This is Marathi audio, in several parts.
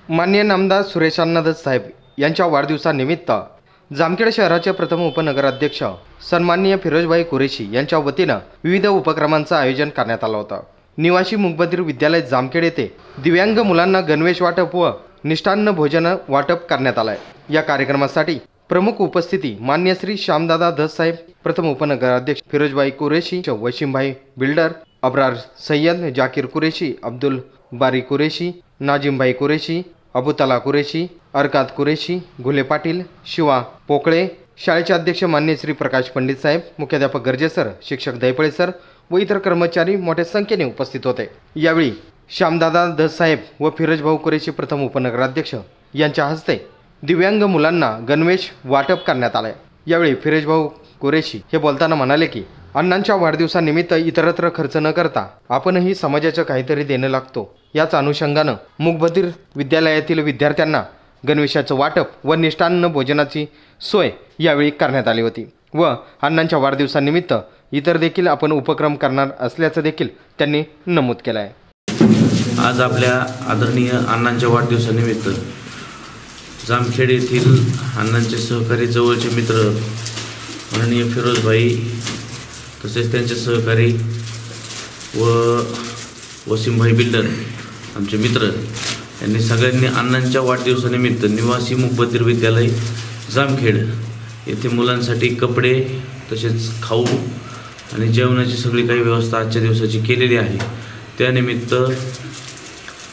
माननीय नामदार सुरेश अण्णाधस साहेब यांच्या वाढदिवसानिमित्त जामखेड शहराचे प्रथम उपनगराध्यक्ष सन्माननीय फिरोजभाई कुरेशी यांच्या वतीनं विविध उपक्रमांचं आयोजन करण्यात आलं होतं। निवासी मूकबधीर विद्यालय जामखेड येथे दिव्यांग मुलांना गणवेश वाटप व मिष्टान्न भोजन वाटप करण्यात आलंय। या कार्यक्रमासाठी प्रमुख उपस्थिती मान्य श्री श्यामदादा धस साहेब, प्रथम उपनगराध्यक्ष फिरोजभाई कुरेशी, वसीमभाई बिल्डर, अब्रार सय्यद, जाकीर कुरेशी, अब्दुल बारी कुरेशी, नाजिमभाई कुरेशी, अबुतला कुरेशी, अरकात कुरेशी, घुले पाटील, शिवा पोकळे, शाळेचे अध्यक्ष मान्य श्री प्रकाश पंडित साहेब, मुख्याध्यापक गर्जे सर, शिक्षक दैपळे सर व इतर कर्मचारी मोठ्या संख्येने उपस्थित होते। यावेळी श्यामदादा धस साहेब व फिरोजभाऊ कुरेशी प्रथम उपनगराध्यक्ष यांच्या हस्ते दिव्यांग मुलांना गणवेश वाटप करण्यात आले। यावेळी फिरोजभाऊ कुरेशी हे बोलताना म्हणाले की अण्णांच्या वाढदिवसानिमित्त इतरत्र खर्च न करता आपणही समाजाचं काहीतरी देणं लागतो। याच अनुषंगानं मूकबधीर विद्यालयातील विद्यार्थ्यांना गणवेशाचं वाटप व मिष्टान्न भोजनाची सोय यावेळी करण्यात आली होती व अण्णांच्या वाढदिवसानिमित्त इतर देखील आपण उपक्रम करणार असल्याचं देखील त्यांनी नमूद केलं आहे। आज आपल्या आदरणीय अण्णांच्या वाढदिवसानिमित्त जामखेड येथील अण्णांचे सहकारी जवळचे मित्र माननीय फिरोजभाई तसेच त्यांचे सहकारी व वसीमभाई बिल्डर आमचे मित्र यांनी सगळ्यांनी अण्णांच्या वाढदिवसानिमित्त निवासी मूकबधीर विद्यालय जामखेड येथे मुलांसाठी कपडे तसेच खाऊ आणि जेवणाची सगळी काही व्यवस्था आजच्या दिवसाची केलेली आहे। त्यानिमित्त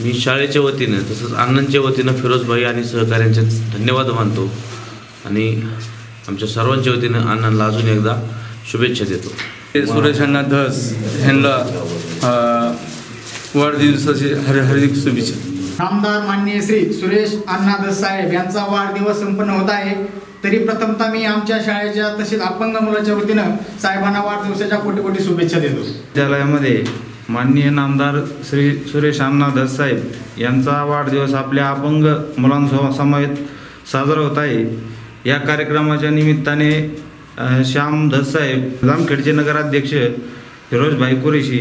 मी शाळेच्या वतीने तसंच अण्णांच्या वतीनं फिरोजभाई आणि सहकाऱ्यांचे धन्यवाद मानतो आणि आमच्या सर्वांच्या वतीनं अण्णांना अजून एकदा शुभेच्छा देतो। सुरेश अण्णा धस यांना वाढदिवसाची हार्दिक शुभेच्छा। नामदार माननीय श्री सुरेश अण्णाधस साहेब यांचा वाढदिवस संपन्न होत आहे, तरी प्रथमतः मी आमच्या शाळेच्या तसेच अपंग मुलाच्या वतीनं साहेबांना वाढदिवसाच्या कोटी कोटी शुभेच्छा देतो। विद्यालयामध्ये माननीय नामदार श्री सुरेश अण्णाधस साहेब यांचा वाढदिवस आपल्या अपंग मुलांसमवेत साजरा होत आहे। या कार्यक्रमाच्या निमित्ताने श्याम धस साहेब, जामखेडचे नगराध्यक्ष फिरोजभाई कुरेशी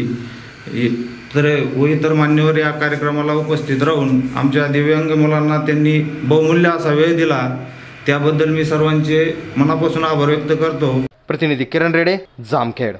तर व इतर मान्यवर या कार्यक्रमाला उपस्थित राहून आमच्या दिव्यांग मुलांना त्यांनी बहुमूल्य असा वेळ दिला, त्याबद्दल मी सर्वांचे मनापासून आभार व्यक्त करतो। प्रतिनिधी किरण रेडे, जामखेड।